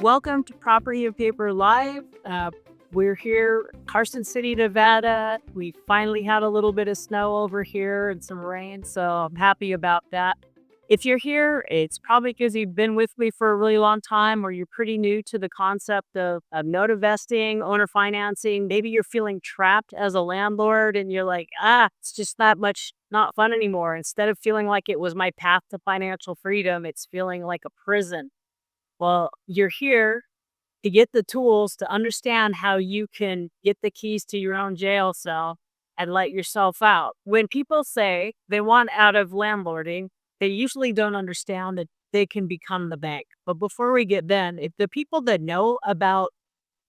Welcome to Property and Paper Live. We're here, Carson City, Nevada. We finally had a little bit of snow over here and some rain, so I'm happy about that. If you're here, it's probably because you've been with me for a really long time or you're pretty new to the concept of note investing, owner financing. Maybe you're feeling trapped as a landlord and you're like, it's just that much not fun anymore. Instead of feeling like it was my path to financial freedom, it's feeling like a prison. Well, you're here to get the tools to understand how you can get the keys to your own jail cell and let yourself out. When people say they want out of landlording, they usually don't understand that they can become the bank. But before we get then, if the people that know about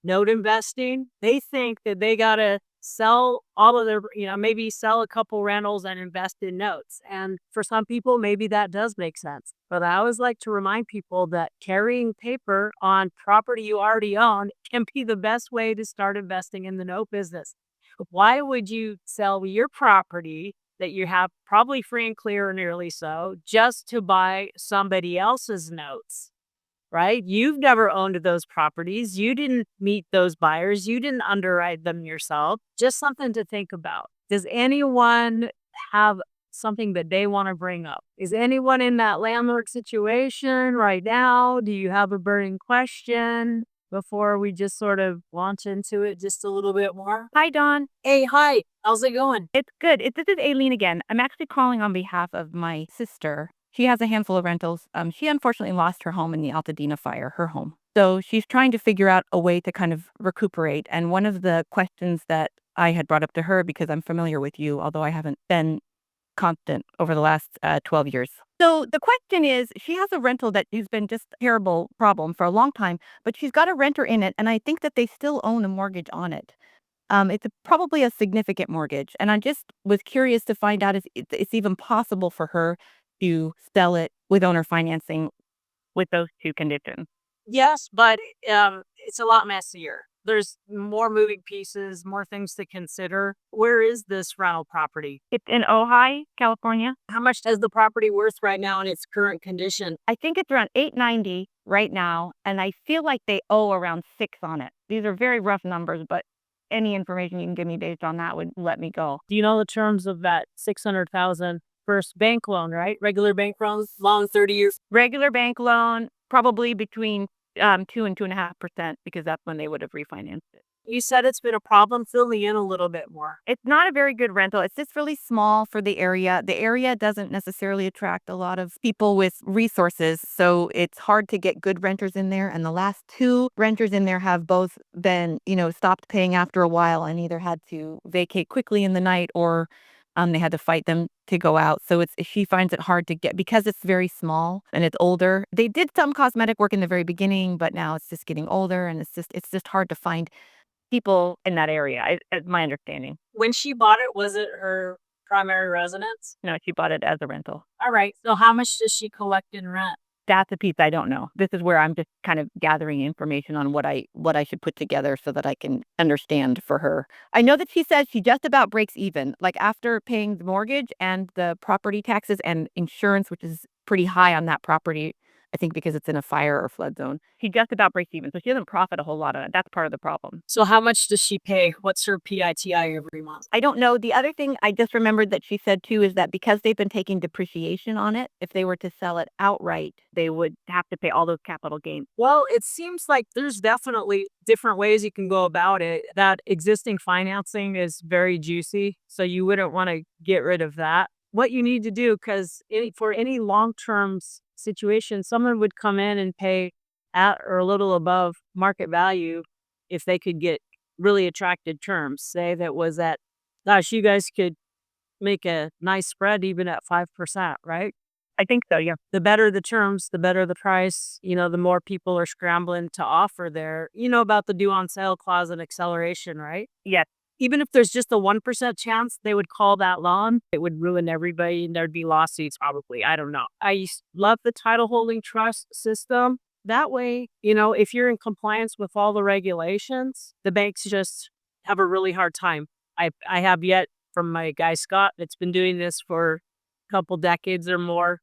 note investing, they think that they got to sell all of their, maybe sell a couple rentals and invest in notes. And for some people, maybe that does make sense. But I always like to remind people that carrying paper on property you already own can be the best way to start investing in the note business. Why would you sell your property that you have probably free and clear or nearly so just to buy somebody else's notes? Right? You've never owned those properties. You didn't meet those buyers. You didn't underwrite them yourself. Just something to think about. Does anyone have something that they want to bring up? Is anyone in that landlord situation right now? Do you have a burning question before we just sort of launch into it just a little bit more? Hi, Dawn. Hey, hi. How's it going? It's good. This is Aileen again. I'm actually calling on behalf of my sister. She has a handful of rentals. She unfortunately lost her home in the Altadena fire, her home. So she's trying to figure out a way to kind of recuperate. And one of the questions that I had brought up to her, because I'm familiar with you, although I haven't been constant over the last 12 years. So the question is, she has a rental that has been just a terrible problem for a long time, but she's got a renter in it. And I think that they still own a mortgage on it. Probably a significant mortgage, and I just was curious to find out if it's even possible for her to sell it with owner financing with those two conditions. Yes, but it's a lot messier. There's more moving pieces, more things to consider. Where is this rental property? It's in Ojai, California. How much is the property worth right now in its current condition? I think it's around $890 right now, and I feel like they owe around $6 on it. These are very rough numbers, but any information you can give me based on that would let me go. Do you know the terms of that 600,000 first bank loan, right? Regular bank loans, long 30 years. Regular bank loan, probably between 2 and 2.5%, because that's when they would have refinanced it. You said it's been a problem. Fill me in a little bit more. It's not a very good rental. It's just really small for the area. The area doesn't necessarily attract a lot of people with resources, so it's hard to get good renters in there. And the last two renters in there have both been, stopped paying after a while and either had to vacate quickly in the night or they had to fight them to go out. So she finds it hard to get because it's very small and it's older. They did some cosmetic work in the very beginning, but now it's just getting older and it's just hard to find people in that area, is my understanding. When she bought it, was it her primary residence? No, she bought it as a rental. All right. So how much does she collect in rent? That's a piece I don't know. This is where I'm just kind of gathering information on what I should put together so that I can understand for her. I know that she says she just about breaks even, like after paying the mortgage and the property taxes and insurance, which is pretty high on that property. I think because it's in a fire or flood zone. She just about breaks even, so she doesn't profit a whole lot on it. That's part of the problem. So how much does she pay? What's her PITI every month? I don't know. The other thing I just remembered that she said too is that because they've been taking depreciation on it, if they were to sell it outright, they would have to pay all those capital gains. Well, it seems like there's definitely different ways you can go about it. That existing financing is very juicy, so you wouldn't want to get rid of that. What you need to do, because for any long-term situation, someone would come in and pay at or a little above market value if they could get really attractive terms. Say that was at, gosh, you guys could make a nice spread even at 5%, right? I think so, yeah. The better the terms, the better the price, the more people are scrambling to offer there. You know about the due on sale clause and acceleration, right? Yes. Even if there's just a 1% chance they would call that loan, it would ruin everybody and there'd be lawsuits probably. I don't know. I love the title holding trust system. That way, if you're in compliance with all the regulations, the banks just have a really hard time. I have yet from my guy Scott that's been doing this for a couple decades or more.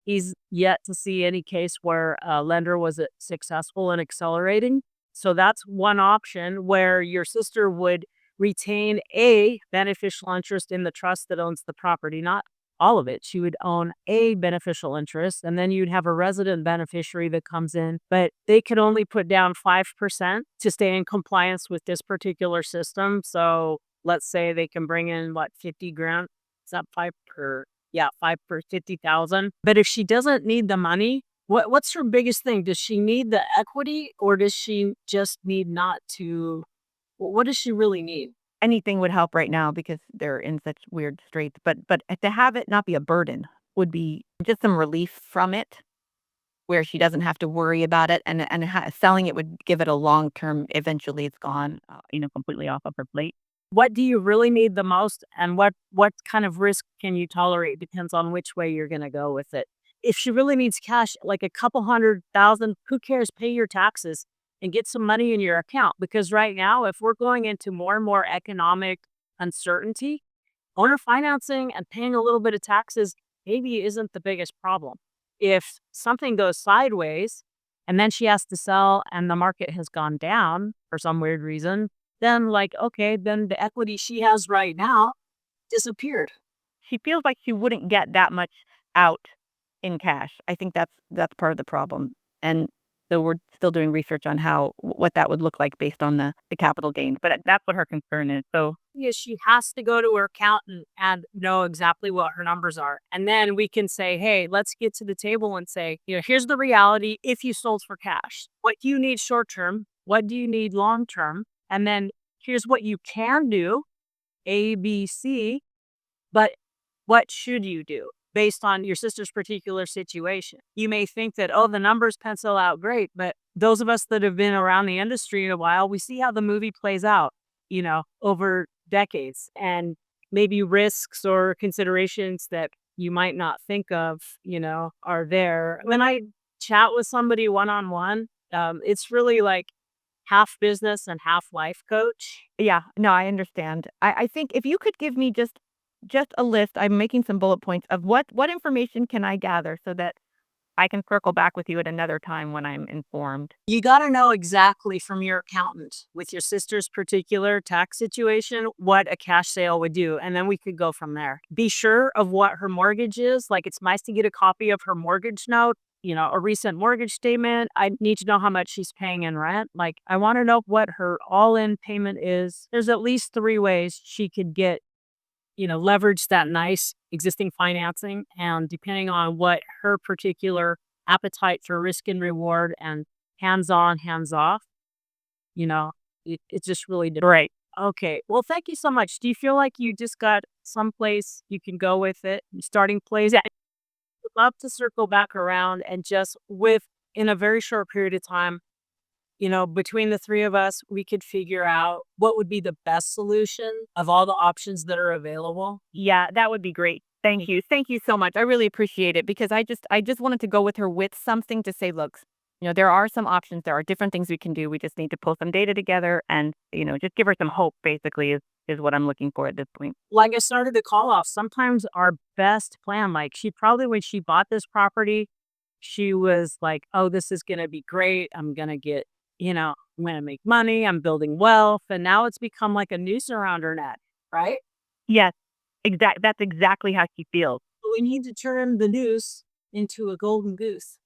He's yet to see any case where a lender was successful in accelerating. So that's one option where your sister would retain a beneficial interest in the trust that owns the property, not all of it. She would own a beneficial interest, and then you'd have a resident beneficiary that comes in, but they could only put down 5% to stay in compliance with this particular system. So let's say they can bring in what, 50 grand? Is that five per? Yeah, 5 per 50,000. But if she doesn't need the money, what's her biggest thing? Does she need the equity, or does she just need not to? What does she really need? Anything would help right now because they're in such weird straits, but to have it not be a burden would be just some relief from it, where she doesn't have to worry about it, and selling it would give it a long-term eventually it's gone, completely off of her plate. What do you really need the most, and what kind of risk can you tolerate? Depends on which way you're gonna go with it. If she really needs cash, like a couple 100,000, who cares? Pay your taxes and get some money in your account, because right now, if we're going into more and more economic uncertainty, owner financing and paying a little bit of taxes maybe isn't the biggest problem. If something goes sideways and then she has to sell and the market has gone down for some weird reason, then like, okay, then the equity she has right now disappeared. She feels like she wouldn't get that much out in cash. I think that's part of the problem, and so we're still doing research on how what that would look like based on the capital gains, but that's what her concern is, so Yes, she has to go to her accountant and know exactly what her numbers are. And then we can say, hey, let's get to the table and say, here's the reality if you sold for cash. What do you need short term? What do you need long term? And then here's what you can do, A, B, C. But what should you do based on your sister's particular situation? You may think that, oh, the numbers pencil out great, but those of us that have been around the industry a while, we see how the movie plays out, over decades, and maybe risks or considerations that you might not think of, are there. When I chat with somebody one on one, it's really like half business and half life coach. yeah, no, I understand. I think if you could give me just a list, I'm making some bullet points of what information can I gather so that I can circle back with you at another time when I'm informed. You got to know exactly from your accountant with your sister's particular tax situation what a cash sale would do. And then we could go from there. Be sure of what her mortgage is. Like, it's nice to get a copy of her mortgage note, a recent mortgage statement. I need to know how much she's paying in rent. Like, I want to know what her all in payment is. There's at least 3 ways she could get, leverage that nice existing financing. And depending on what her particular appetite for risk and reward and hands on, hands off, you know, it's just really different. Right. Okay. Well, thank you so much. Do you feel like you just got someplace you can go with it? Starting place? I would love to circle back around and just in a very short period of time, between the three of us, we could figure out what would be the best solution of all the options that are available. Yeah, that would be great. Thank you. Thank you so much. I really appreciate it because I just wanted to go with her with something to say, look, there are some options. There are different things we can do. We just need to pull some data together and, just give her some hope basically is what I'm looking for at this point. Like I started the call off, sometimes our best plan, like she probably, when she bought this property, she was like, oh, this is going to be great. I'm going to get, I'm going to make money. I'm building wealth. And now it's become like a noose around her neck, right? Yes, that's exactly how she feels. We need to turn the noose into a golden goose.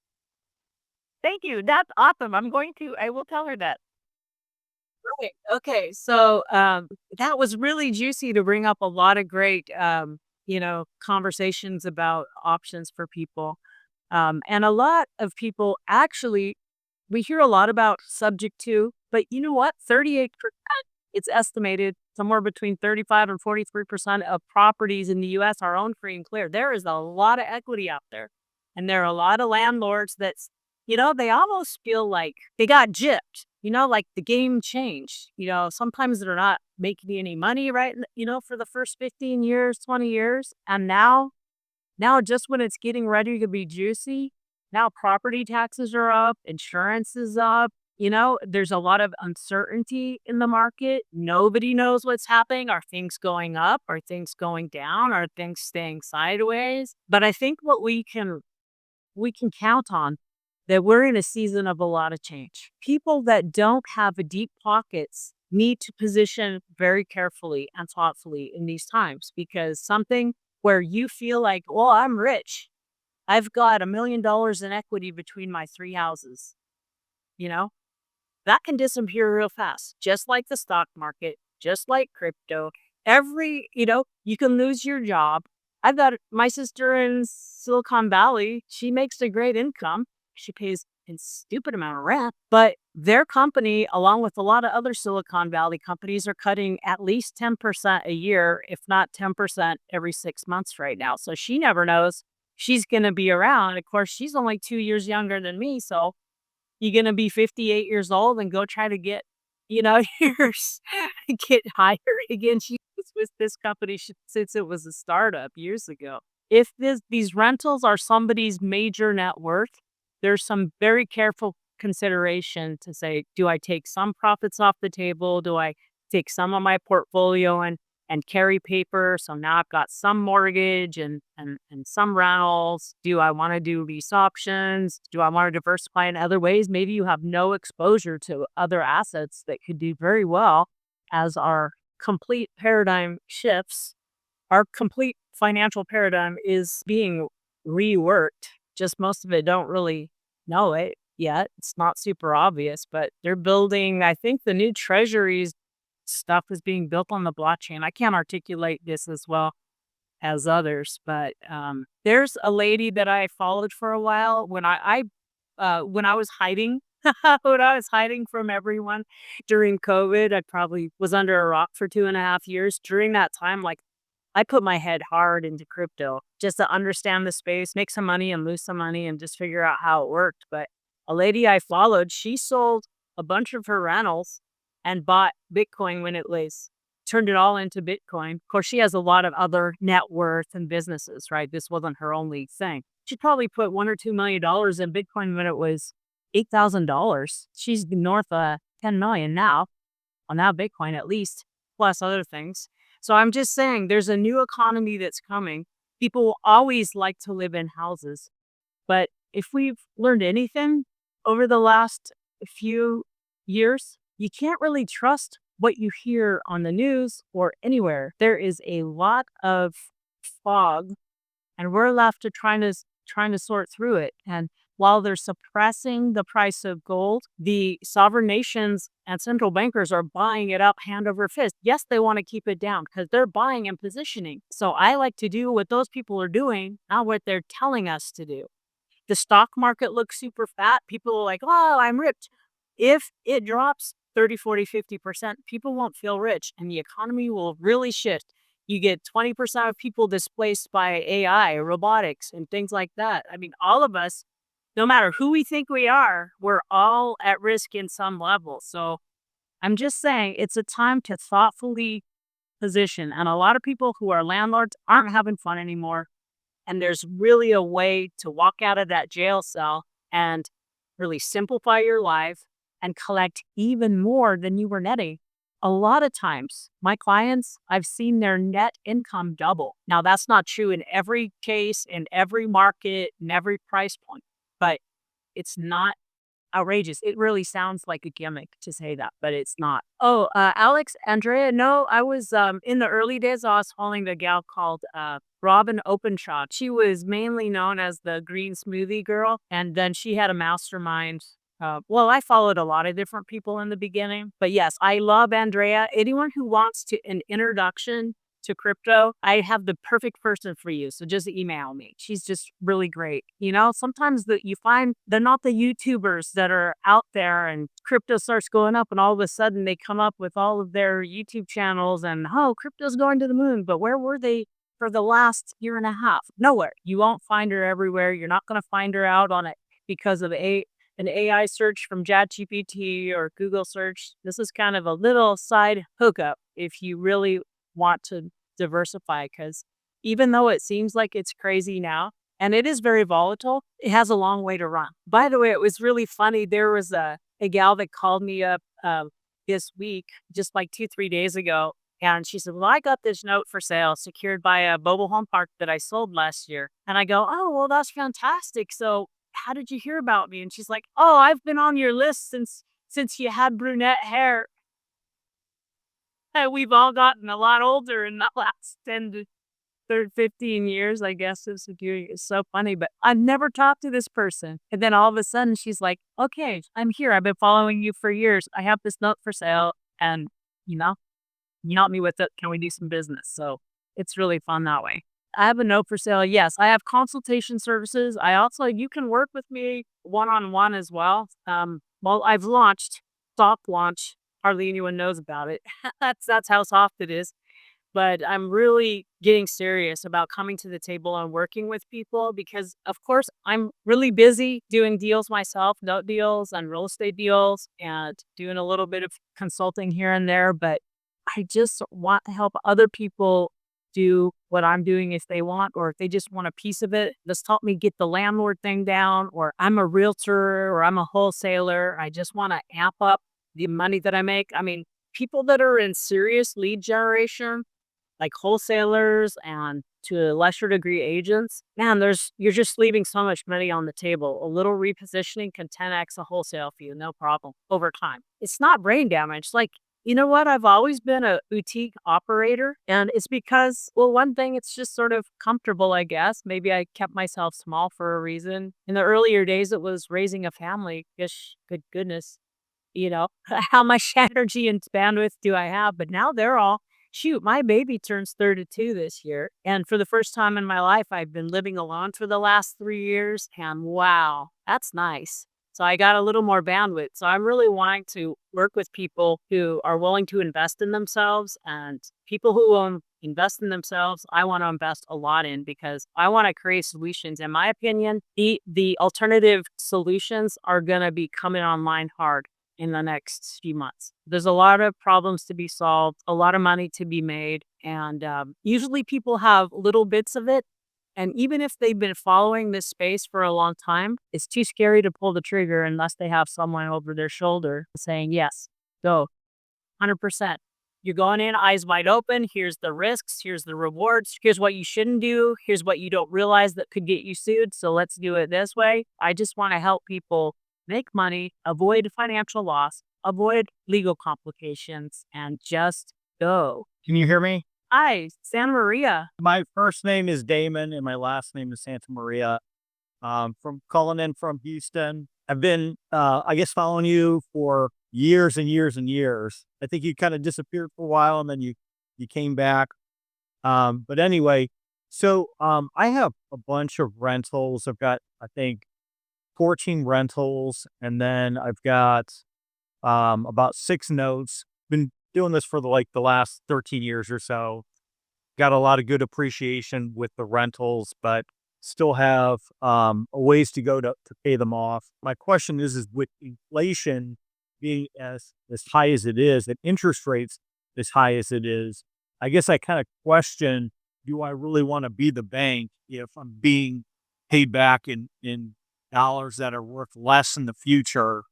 Thank you. That's awesome. I will tell her that. Right. Okay. So that was really juicy to bring up a lot of great, conversations about options for people. And a lot of people actually, we hear a lot about subject to, but you know what? 38%, it's estimated somewhere between 35 and 43% of properties in the US are owned free and clear. There is a lot of equity out there. And there are a lot of landlords that's, they almost feel like they got gypped, like the game changed. Sometimes they're not making any money, right? For the first 15 years, 20 years. And now just when it's getting ready to be juicy, now property taxes are up, insurance is up. There's a lot of uncertainty in the market. Nobody knows what's happening. Are things going up? Are things going down? Are things staying sideways? But I think what we can we can count on that we're in a season of a lot of change. People that don't have a deep pockets need to position very carefully and thoughtfully in these times because something where you feel like, well, I'm rich. I've got $1 million in equity between my three houses, you know, that can disappear real fast, just like the stock market, just like crypto. You can lose your job. I've got my sister in Silicon Valley. She makes a great income. She pays a stupid amount of rent, but their company, along with a lot of other Silicon Valley companies, are cutting at least 10% a year, if not 10% every 6 months right now. So she never knows she's going to be around. Of course, she's only 2 years younger than me. So you gonna be 58 years old and go try to get, yours get hired again. She was with this company since it was a startup years ago. If these rentals are somebody's major net worth, there's some very careful consideration to say, do I take some profits off the table? Do I take some of my portfolio and carry paper? So now I've got some mortgage and some rentals. Do I want to do lease options? Do I want to diversify in other ways? Maybe you have no exposure to other assets that could do very well as our complete paradigm shifts. Our complete financial paradigm is being reworked. Just most of it don't really know it yet. It's not super obvious, but they're building, I think the new treasuries stuff is being built on the blockchain. I can't articulate this as well as others, but there's a lady that I followed for a while when I was hiding. When I was hiding from everyone during COVID, I probably was under a rock for 2.5 years. During that time, like I put my head hard into crypto just to understand the space, make some money and lose some money and just figure out how it worked. But a lady I followed, she sold a bunch of her rentals and bought Bitcoin when it was turned it all into Bitcoin. Of course, she has a lot of other net worth and businesses, right? This wasn't her only thing. She probably put $1 or $2 million in Bitcoin when it was $8,000. She's north of 10 million now on that Bitcoin at least, plus other things. So I'm just saying there's a new economy that's coming. People will always like to live in houses. But if we've learned anything over the last few years, you can't really trust what you hear on the news or anywhere. There is a lot of fog and we're left to trying to sort through it. And while they're suppressing the price of gold, the sovereign nations and central bankers are buying it up hand over fist. Yes, they want to keep it down because they're buying and positioning. So I like to do what those people are doing, not what they're telling us to do. The stock market looks super fat. People are like, oh, I'm rich. If it drops 30, 40, 50%, people won't feel rich and the economy will really shift. You get 20% of people displaced by AI, robotics, and things like that. I mean, all of us, no matter who we think we are, we're all at risk in some level. So I'm just saying it's a time to thoughtfully position. And a lot of people who are landlords aren't having fun anymore. And there's really a way to walk out of that jail cell and really simplify your life and collect even more than you were netting. A lot of times, my clients, I've seen their net income double. Now, that's not true in every case, in every market, in every price point, but it's not outrageous. It really sounds like a gimmick to say that, but it's not. Oh, Alex, Andrea, no, I was in the early days, I was following a gal called Robin Openshaw. She was mainly known as the green smoothie girl, and then she had a mastermind. Well, I followed a lot of different people in the beginning, but yes, I love Andrea. Anyone who wants an introduction to crypto, I have the perfect person for you. So just email me. She's just really great. Sometimes you find they're not the YouTubers that are out there and crypto starts going up and all of a sudden they come up with all of their YouTube channels and, oh, crypto's going to the moon. But where were they for the last year and a half? Nowhere. You won't find her everywhere. You're not going to find her out on it because of an AI search from ChatGPT or Google search. This is kind of a little side hookup if you really want to diversify, because even though it seems like it's crazy now and it is very volatile, it has a long way to run. By the way, it was really funny. There was a gal that called me up this week, just like 2, 3 days ago, And she said, well, I got this note for sale secured by a mobile home park that I sold last year. And I go, oh, well, that's fantastic. So how did you hear about me? And she's like, oh, I've been on your list since you had brunette hair. And we've all gotten a lot older in the last 10 to 15 years, I guess, is doing it's so funny, but I've never talked to this person. And then all of a sudden she's like, okay, I'm here. I've been following you for years. I have this note for sale and you know, you help me with it. Can we do some business? So it's really fun that way. I have a note for sale. Yes, I have consultation services. I also, you can work with me one-on-one as well. Well, I've launched, soft launch. Hardly anyone knows about it. That's how soft it is. But I'm really getting serious about coming to the table and working with people because, of course, I'm really busy doing deals myself, note deals and real estate deals, and doing a little bit of consulting here and there. But I just want to help other people do what I'm doing if they want, or if they just want a piece of it. Just help me get the landlord thing down, or I'm a realtor or I'm a wholesaler. I just want to amp up the money that I make. I mean, people that are in serious lead generation like wholesalers and to a lesser degree agents, man, you're just leaving so much money on the table. A little repositioning can 10x a wholesale fee, no problem, over time. It's not brain damage. Like, you know what? I've always been a boutique operator, and it's because, well, one thing, it's just sort of comfortable, I guess. Maybe I kept myself small for a reason. In the earlier days, it was raising a family. Gosh, good goodness, you know, how much energy and bandwidth do I have? But now they're all, shoot, my baby turns 32 this year. And for the first time in my life, I've been living alone for the last 3 years. And wow, that's nice. So I got a little more bandwidth. So I'm really wanting to work with people who are willing to invest in themselves, and people who will invest in themselves. I want to invest a lot in because I want to create solutions. In my opinion, the alternative solutions are going to be coming online hard in the next few months. There's a lot of problems to be solved, a lot of money to be made. And usually people have little bits of it. And even if they've been following this space for a long time, it's too scary to pull the trigger unless they have someone over their shoulder saying, yes, go 100%. You're going in eyes wide open. Here's the risks. Here's the rewards. Here's what you shouldn't do. Here's what you don't realize that could get you sued. So let's do it this way. I just want to help people make money, avoid financial loss, avoid legal complications, and just go. Can you hear me? Hi, Santa Maria. My first name is Damon and my last name is Santa Maria. From calling in from Houston. I've been, I guess, following you for years and years and years. I think you kind of disappeared for a while and then you came back. But anyway, so I have a bunch of rentals. I've got, I think, 14 rentals, and then I've got about 6 notes. Been doing this for the last 13 years or so. Got a lot of good appreciation with the rentals, but still have a ways to go to pay them off. My question is with inflation being as high as it is, and interest rates as high as it is, I guess I kind of question, do I really want to be the bank if I'm being paid back in dollars that are worth less in the future,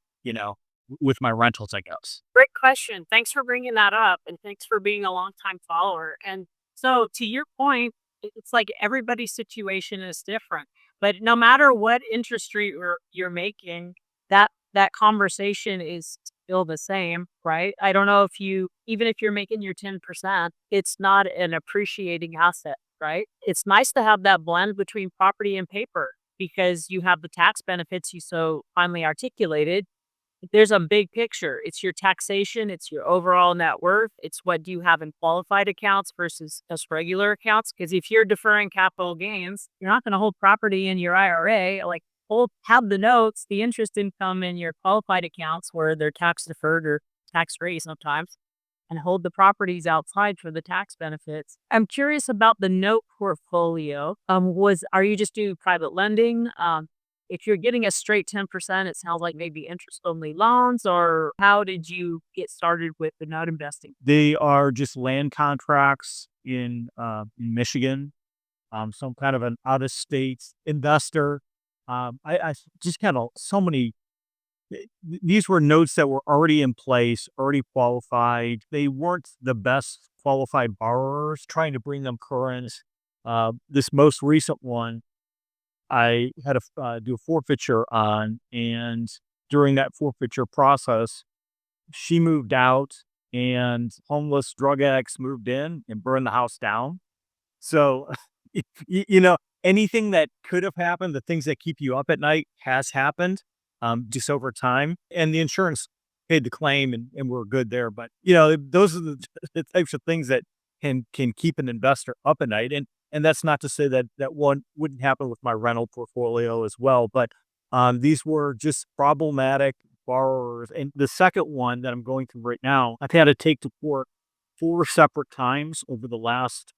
with my rentals, I guess. Great question. Thanks for bringing that up, and thanks for being a longtime follower. And so, to your point, it's like everybody's situation is different. But no matter what interest rate you're making, that conversation is still the same, right? I don't know if even if you're making your 10%, it's not an appreciating asset, right? It's nice to have that blend between property and paper because you have the tax benefits you so finely articulated. There's a big picture. It's your taxation, it's your overall net worth, it's what do you have in qualified accounts versus just regular accounts. Because if you're deferring capital gains, you're not going to hold property in your IRA. Like, have the notes, the interest income in your qualified accounts where they're tax deferred or tax free sometimes, and hold the properties outside for the tax benefits. I'm curious about the note portfolio. Are you just doing private lending? If you're getting a straight 10%, it sounds like maybe interest-only loans, or how did you get started with the note investing? They are just land contracts in Michigan. So I'm kind of an out-of-state investor. I just kind of so many. These were notes that were already in place, already qualified. They weren't the best qualified borrowers, trying to bring them current. This most recent one, I had to do a forfeiture on, and during that forfeiture process, she moved out, and homeless drug addicts moved in and burned the house down. So, anything that could have happened, the things that keep you up at night has happened, just over time. And the insurance paid the claim and we're good there. But, those are the, the types of things that can keep an investor up at night. And that's not to say that that one wouldn't happen with my rental portfolio as well. But these were just problematic borrowers. And the second one that I'm going through right now, I've had to take to court 4 separate times over the last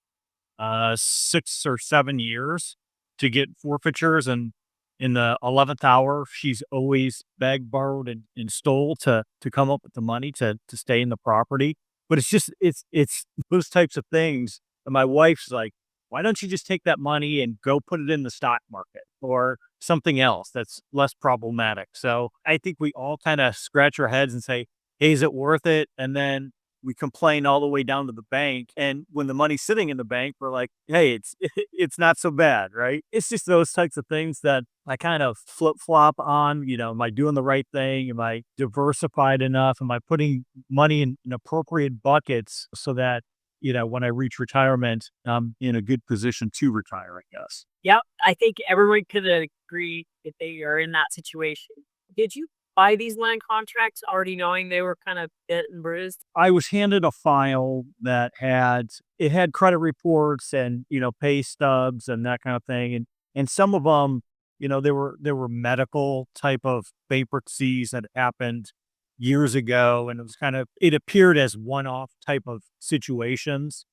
6 or 7 years to get forfeitures. And in the 11th hour, she's always begged, borrowed, and stole to come up with the money to stay in the property. But it's those types of things. And my wife's like, why don't you just take that money and go put it in the stock market or something else that's less problematic? So I think we all kind of scratch our heads and say, hey, is it worth it? And then we complain all the way down to the bank. And when the money's sitting in the bank, we're like, hey, it's it's not so bad, right? It's just those types of things that I kind of flip flop on. Am I doing the right thing? Am I diversified enough? Am I putting money in appropriate buckets so that when I reach retirement, I'm in a good position to retire, I guess. Yep, I think everyone could agree if they are in that situation. Did you buy these land contracts already knowing they were kind of bit and bruised? I was handed a file that had credit reports and, pay stubs and that kind of thing. And some of them, there were medical type of bankruptcies that happened years ago. And it appeared as one-off type of situations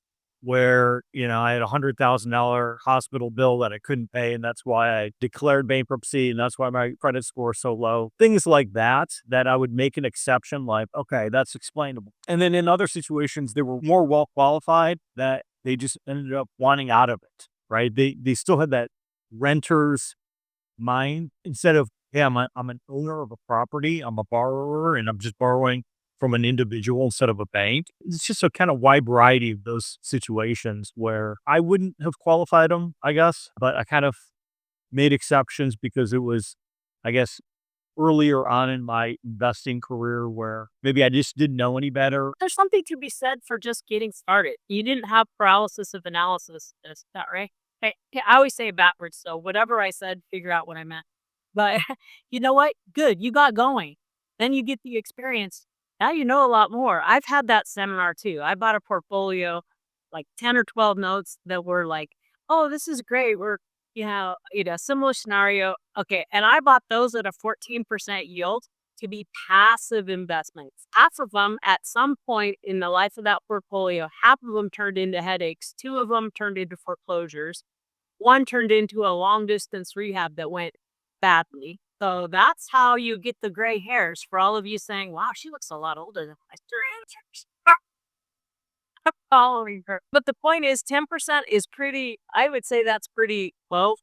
where, I had $100,000 hospital bill that I couldn't pay. And that's why I declared bankruptcy. And that's why my credit score is so low. Things like that I would make an exception, like, okay, that's explainable. And then in other situations, they were more well qualified that they just ended up wanting out of it, right? They still had that renter's mind instead of, yeah, I'm an owner of a property, I'm a borrower, and I'm just borrowing from an individual instead of a bank. It's just a kind of wide variety of those situations where I wouldn't have qualified them, I guess, but I kind of made exceptions because it was, I guess, earlier on in my investing career where maybe I just didn't know any better. There's something to be said for just getting started. You didn't have paralysis of analysis. Is that right? I always say it backwards. So whatever I said, figure out what I meant. But you know what? Good. You got going. Then you get the experience. Now you know a lot more. I've had that seminar too. I bought a portfolio, like 10 or 12 notes that were like, oh, this is great. We're, similar scenario. Okay. And I bought those at a 14% yield to be passive investments. Half of them at some point in the life of that portfolio, half of them turned into headaches. Two of them turned into foreclosures. One turned into a long distance rehab that went badly. So that's how you get the gray hairs for all of you saying, wow, she looks a lot older than my sister. I'm following her. But the point is 10% is pretty, I would say that's pretty low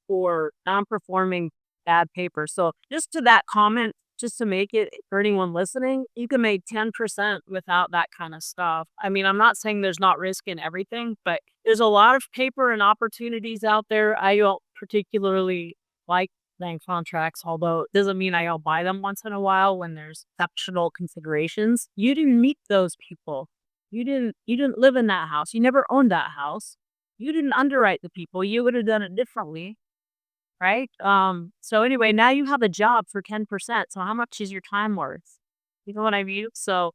for non-performing bad paper. So just to that comment, just to make it for anyone listening, you can make 10% without that kind of stuff. I mean, I'm not saying there's not risk in everything, but there's a lot of paper and opportunities out there. I don't particularly like land contracts, although it doesn't mean I'll buy them once in a while when there's exceptional considerations. You didn't meet those people. You didn't live in that house. You never owned that house. You didn't underwrite the people. You would have done it differently, right? So anyway, now you have a job for 10%. So how much is your time worth? You know what I mean? So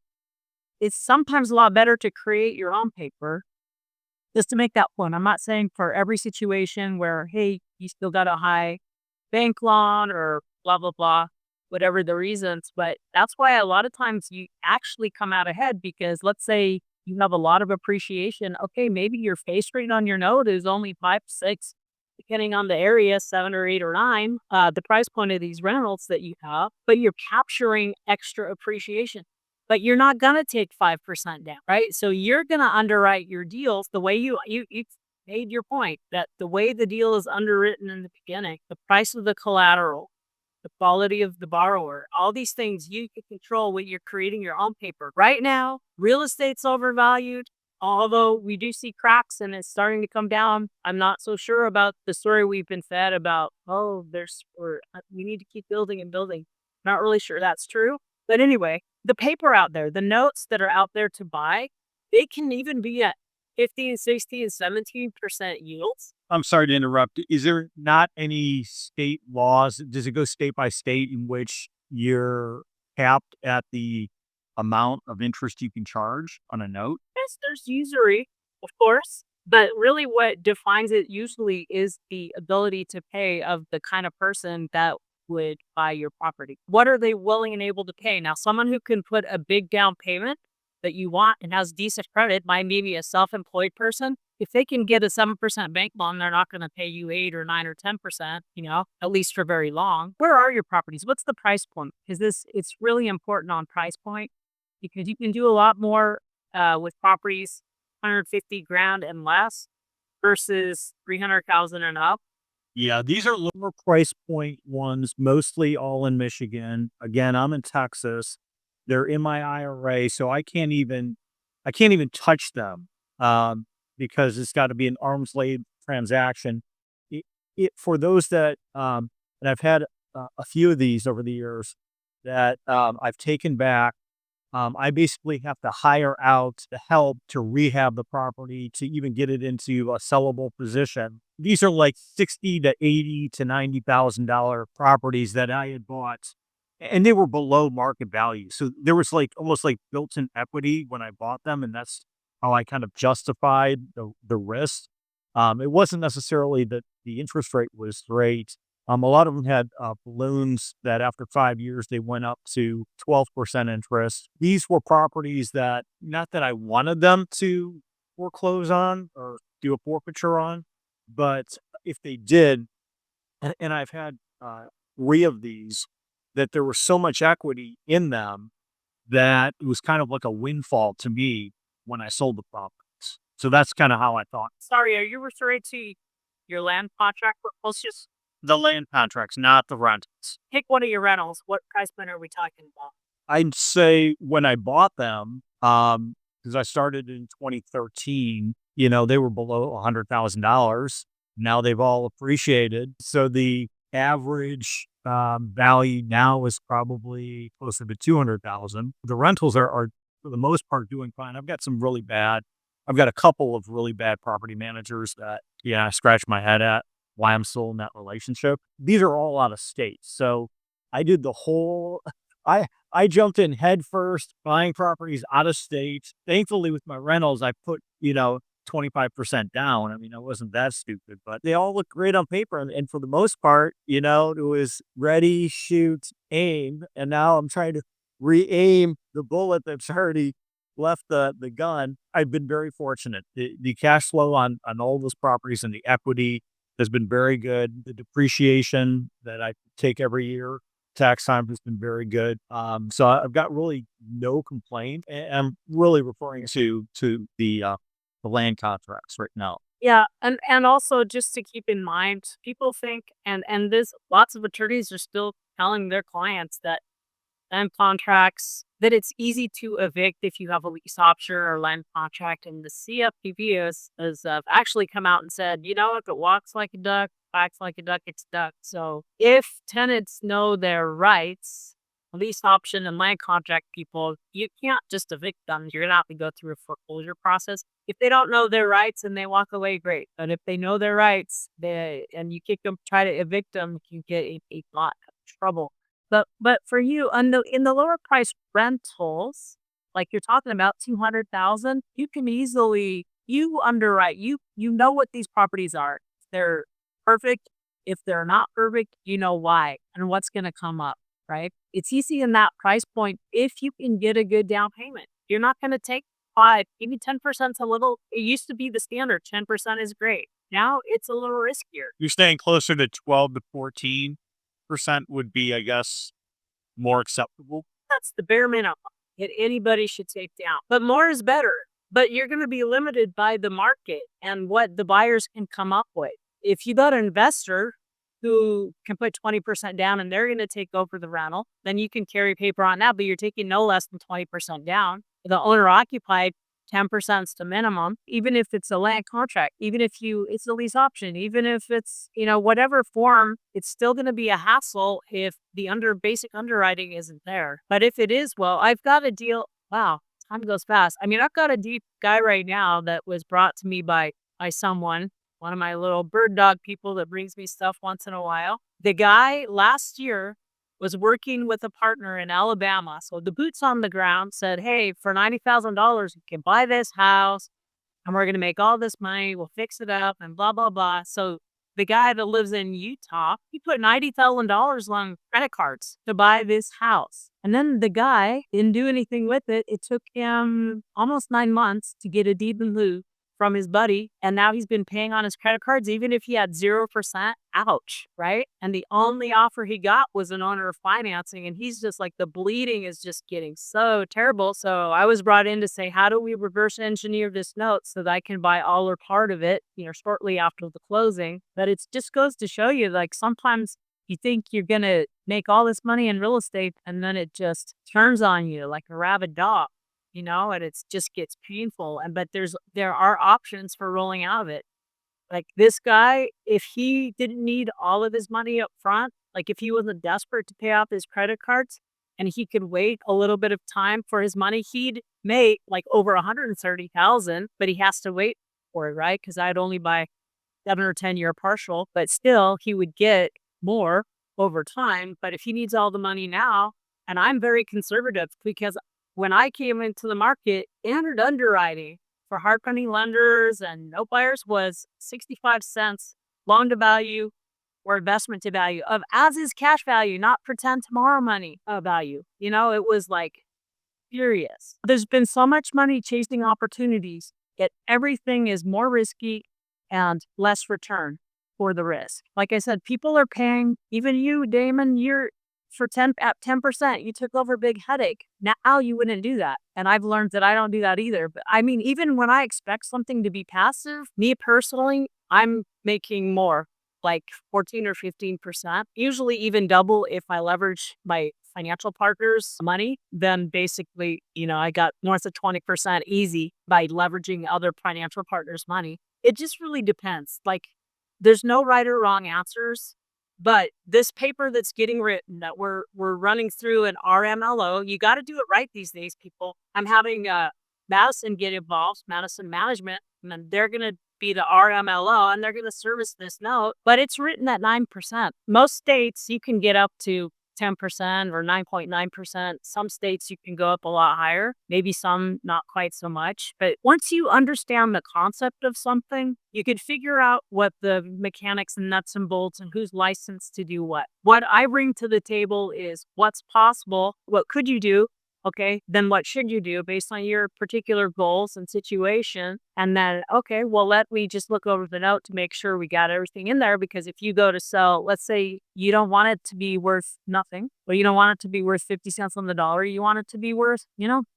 it's sometimes a lot better to create your own paper just to make that point. I'm not saying for every situation where, hey, you still got a high bank loan or blah, blah, blah, whatever the reasons. But that's why a lot of times you actually come out ahead because let's say you have a lot of appreciation. Okay, maybe your face rate on your note is only 5, 6, depending on the area, 7 or 8 or 9, the price point of these rentals that you have, but you're capturing extra appreciation. But you're not going to take 5% down, right? So you're going to underwrite your deals the way you made your point that the way the deal is underwritten in the beginning, the price of the collateral, the quality of the borrower, all these things you can control when you're creating your own paper. Right now, real estate's overvalued. Although we do see cracks and it's starting to come down, I'm not so sure about the story we've been fed about, oh, we need to keep building and building. Not really sure that's true. But anyway, the paper out there, the notes that are out there to buy, they can even be at 15, 16, 17% yields. I'm sorry to interrupt. Is there not any state laws? Does it go state by state in which you're capped at the amount of interest you can charge on a note? Yes, there's usury, of course, but really what defines it usually is the ability to pay of the kind of person that would buy your property. What are they willing and able to pay? Now, someone who can put a big down payment that you want and has decent credit, might maybe a self-employed person, if they can get a 7% bank loan, they're not going to pay you 8 or 9 or 10%, at least for very long. Where are your properties? What's the price point? Because it's really important on price point because you can do a lot more with properties 150 grand and less versus 300,000 and up. Yeah, these are lower price point ones, mostly all in Michigan. Again, I'm in Texas. They're in my IRA, so I can't even touch them because it's got to be an arm's length transaction. For those that and I've had a few of these over the years that I've taken back. I basically have to hire out the help to rehab the property to even get it into a sellable position. These are like 60 to 80 to $90,000 properties that I had bought, and they were below market value. So there was like almost like built-in equity when I bought them, and that's how I kind of justified the risk. It wasn't necessarily that the interest rate was great. A lot of them had balloons that after 5 years, they went up to 12% interest. These were properties that, not that I wanted them to foreclose on or do a forfeiture on, but if they did, and I've had three of these, that there was so much equity in them that it was kind of like a windfall to me when I sold the properties. So that's kind of how I thought. Sorry, are you referring to your land contract? Let's just The land contracts, not the rentals. pick one of your rentals. What price point are we talking about? I'd say when I bought them, because I started in 2013, they were below $100,000. Now they've all appreciated. So the average value now is probably closer to 200,000. The rentals are for the most part doing fine. I've got a couple of really bad property managers that, I scratch my head at why I'm still in that relationship. These are all out of state. So I did the whole I jumped in head first, buying properties out of state. Thankfully, with my rentals, I put, 25% down. I mean, I wasn't that stupid, but they all look great on paper. And for the most part, it was ready, shoot, aim. And now I'm trying to re-aim the bullet that's already left the gun. I've been very fortunate. The cash flow on all those properties and the equity has been very good. The depreciation that I take every year, tax time, has been very good. So I've got really no complaint. And I'm really referring to the land contracts right now. Yeah, and also just to keep in mind, people think and this lots of attorneys are still telling their clients that land contracts that it's easy to evict if you have a lease option or land contract. And the CFPB has actually come out and said, if it walks like a duck, quacks like a duck, it's a duck. So if tenants know their rights, lease option and land contract people, you can't just evict them. You're gonna have to go through a foreclosure process. If they don't know their rights and they walk away, great. But if they know their rights, and you kick them, try to evict them, you get a lot of trouble. But for you, in the lower price rentals, like you're talking about 200,000, you can easily underwrite. You know what these properties are. If they're perfect. If they're not perfect, you know why and what's going to come up, right? It's easy in that price point if you can get a good down payment. You're not going to take 5, maybe 10% 's a little. It used to be the standard. 10% is great. Now it's a little riskier. You're staying closer to 12 to 14% would be, I guess, more acceptable. That's the bare minimum that anybody should take down. But more is better. But you're going to be limited by the market and what the buyers can come up with. If you got an investor who can put 20% down and they're going to take over the rental, then you can carry paper on that, but you're taking no less than 20% down. The owner occupied 10% is the minimum, even if it's a land contract, even if it's a lease option, even if it's, whatever form, it's still going to be a hassle if the basic underwriting isn't there. But if it is, well, I've got a deal. Wow, time goes fast. I mean, I've got a deep guy right now that was brought to me by someone, one of my little bird dog people that brings me stuff once in a while. The guy last year was working with a partner in Alabama. So the boots on the ground said, hey, for $90,000, you can buy this house and we're going to make all this money. We'll fix it up and blah, blah, blah. So the guy that lives in Utah, he put $90,000 on credit cards to buy this house. And then the guy didn't do anything with it. It took him almost 9 months to get a deed in lieu from his buddy. And now he's been paying on his credit cards, even if he had 0%. Ouch, right? And the only offer he got was an owner of financing. And he's just like, the bleeding is just getting so terrible. So I was brought in to say, how do we reverse engineer this note so that I can buy all or part of it, shortly after the closing? But it just goes to show you, like, sometimes you think you're going to make all this money in real estate and then it just turns on you like a rabid dog. And it just gets painful. But there are options for rolling out of it. Like this guy, if he didn't need all of his money up front, like if he wasn't desperate to pay off his credit cards and he could wait a little bit of time for his money, he'd make like over 130,000, but he has to wait for it, right? Because I'd only buy 7 or 10-year partial, but still he would get more over time. But if he needs all the money now, and I'm very conservative because when I came into the market, standard underwriting for hard money lenders and note buyers was 65 cents loan to value or investment to value of as is cash value, not pretend tomorrow money value. It was like furious. There's been so much money chasing opportunities, yet everything is more risky and less return for the risk. Like I said, people are paying, even you, Damon, for 10%, you took over a big headache. Now you wouldn't do that. And I've learned that I don't do that either. But I mean, even when I expect something to be passive, me personally, I'm making more, like 14 or 15%, usually even double if I leverage my financial partners' money. Then basically, I got north of 20% easy by leveraging other financial partners' money. It just really depends. Like, there's no right or wrong answers. But this paper that's getting written that we're running through an RMLO, you got to do it right these days, people. I'm having Madison get involved, Madison Management, and then they're going to be the RMLO and they're going to service this note. But it's written at 9%. Most states you can get up to 10% or 9.9%. Some states you can go up a lot higher, maybe some not quite so much. But once you understand the concept of something, you can figure out what the mechanics and nuts and bolts and who's licensed to do what. What I bring to the table is what's possible, what could you do, okay, then what should you do based on your particular goals and situation? And then, okay, well, let me just look over the note to make sure we got everything in there. Because if you go to sell, let's say you don't want it to be worth nothing, but you don't want it to be worth 50 cents on the dollar. You want it to be worth,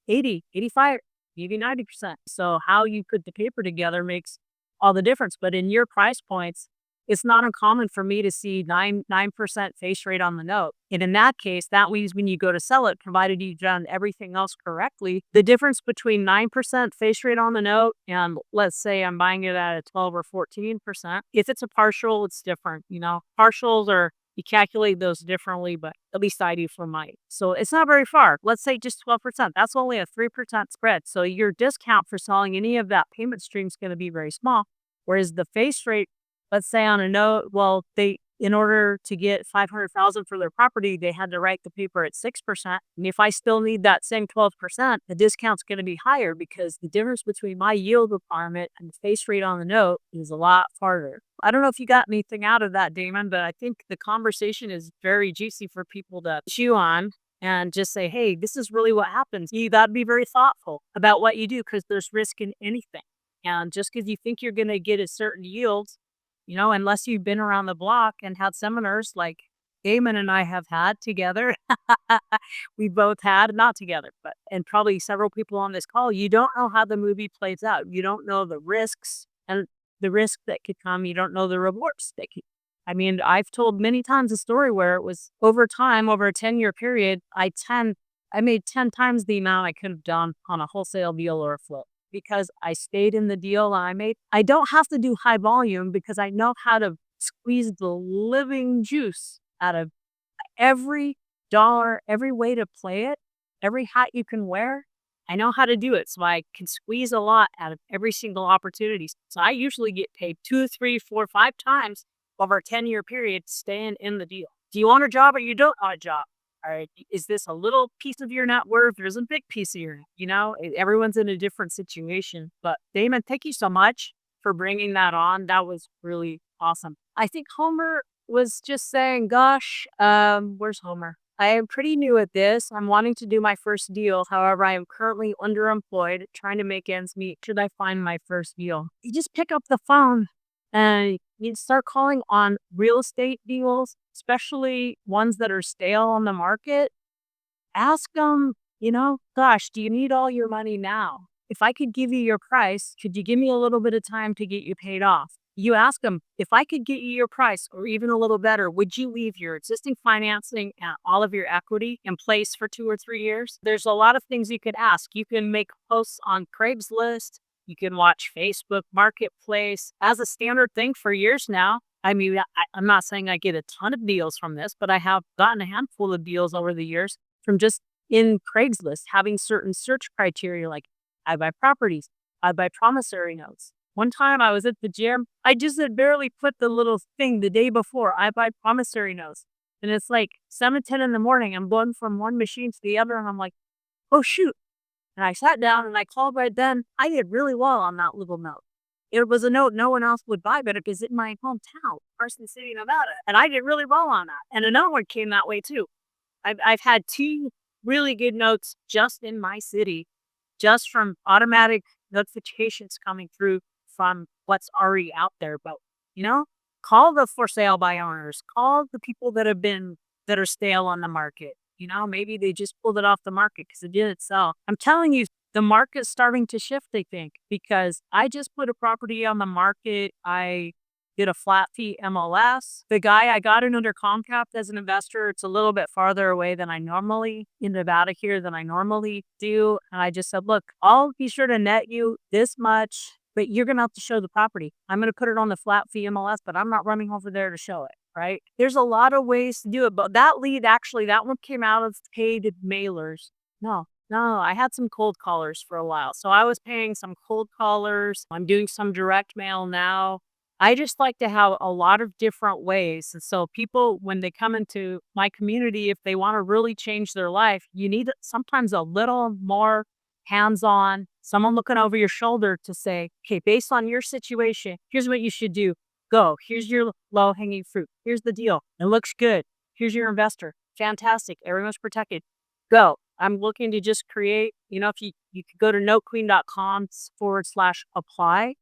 80, 85, maybe 90%. So how you put the paper together makes all the difference. But in your price points, it's not uncommon for me to see 9% face rate on the note. And in that case, that means when you go to sell it, provided you've done everything else correctly, the difference between 9% face rate on the note and let's say I'm buying it at a 12 or 14%, if it's a partial, it's different. Partials are, you calculate those differently, but at least I do for mine. So it's not very far. Let's say just 12%. That's only a 3% spread. So your discount for selling any of that payment stream is going to be very small. Whereas the face rate, let's say on a note, well, in order to get $500,000 for their property, they had to write the paper at 6%. And if I still need that same 12%, the discount's going to be higher because the difference between my yield requirement and the face rate on the note is a lot farther. I don't know if you got anything out of that, Damon, but I think the conversation is very juicy for people to chew on and just say, hey, this is really what happens. You got to be very thoughtful about what you do because there's risk in anything. And just because you think you're going to get a certain yield, unless you've been around the block and had seminars like Damon and I have had together, we both had, not together, and probably several people on this call, you don't know how the movie plays out. You don't know the risks and the risk that could come. You don't know the rewards that could. I mean, I've told many times a story where it was over time, over a 10-year period, I made 10 times the amount I could have done on a wholesale deal or a flip. because I stayed in the deal I made. I don't have to do high volume because I know how to squeeze the living juice out of every dollar, every way to play it, every hat you can wear. I know how to do it. So I can squeeze a lot out of every single opportunity. So I usually get paid 2, 3, 4, 5 times over a 10-year period staying in the deal. Do you want a job or you don't want a job? All right. Is this a little piece of your net worth? There's a big piece of your, everyone's in a different situation. But Damon, thank you so much for bringing that on. That was really awesome. I think Homer was just saying, gosh, where's Homer? I am pretty new at this. I'm wanting to do my first deal. However, I am currently underemployed, trying to make ends meet. Should I find my first deal? You just pick up the phone and you start calling on real estate deals, especially ones that are stale on the market. Ask them, gosh, do you need all your money now? If I could give you your price, could you give me a little bit of time to get you paid off? You ask them, if I could get you your price or even a little better, would you leave your existing financing and all of your equity in place for 2 or 3 years? There's a lot of things you could ask. You can make posts on Craigslist. You can watch Facebook Marketplace as a standard thing for years now. I mean, I'm not saying I get a ton of deals from this, but I have gotten a handful of deals over the years from just in Craigslist having certain search criteria like I buy properties, I buy promissory notes. One time I was at the gym, I just had barely put the little thing the day before, I buy promissory notes. And it's like 7:10 in the morning. I'm going from one machine to the other and I'm like, oh shoot. And I sat down and I called right then. I did really well on that little note. It was a note no one else would buy, but it was in my hometown, Carson City, Nevada. And I did really well on that. And another one came that way too. I've had 2 really good notes just in my city, just from automatic notifications coming through from what's already out there. But, call the for sale by owners, call the people that are stale on the market. Maybe they just pulled it off the market because it didn't sell. I'm telling you, the market's starting to shift, I think, because I just put a property on the market. I did a flat fee MLS. The guy, I got it under Comcap as an investor. It's a little bit farther away than I normally in Nevada here than I normally do. And I just said, look, I'll be sure to net you this much, but you're going to have to show the property. I'm going to put it on the flat fee MLS, but I'm not running over there to show it. Right? There's a lot of ways to do it, but that lead, actually, that one came out of paid mailers. No, I had some cold callers for a while. So I was paying some cold callers. I'm doing some direct mail now. I just like to have a lot of different ways. And so people, when they come into my community, if they want to really change their life, you need sometimes a little more hands-on, someone looking over your shoulder to say, okay, based on your situation, here's what you should do. Go. Here's your low-hanging fruit. Here's the deal. It looks good. Here's your investor. Fantastic. Everyone's protected. Go. I'm looking to just create, if you could go to notequeen.com/apply.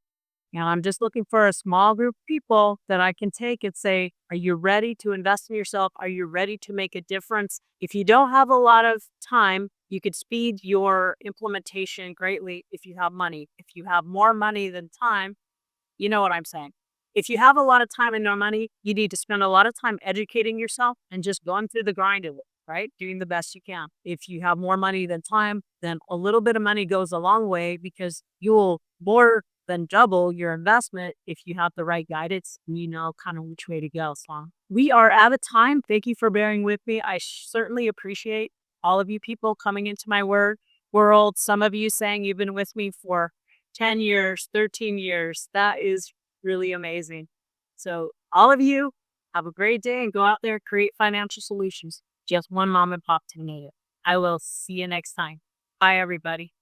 And I'm just looking for a small group of people that I can take and say, are you ready to invest in yourself? Are you ready to make a difference? If you don't have a lot of time, you could speed your implementation greatly if you have money. If you have more money than time, you know what I'm saying. If you have a lot of time and no money, you need to spend a lot of time educating yourself and just going through the grind of it, right? Doing the best you can. If you have more money than time, then a little bit of money goes a long way because you'll more than double your investment if you have the right guidance and you know kind of which way to go. So we are out of time. Thank you for bearing with me. I certainly appreciate all of you people coming into my world. Some of you saying you've been with me for 10 years, 13 years. That is really amazing. So all of you have a great day and go out there, create financial solutions. Just one mom and pop to need it. I will see you next time. Bye, everybody.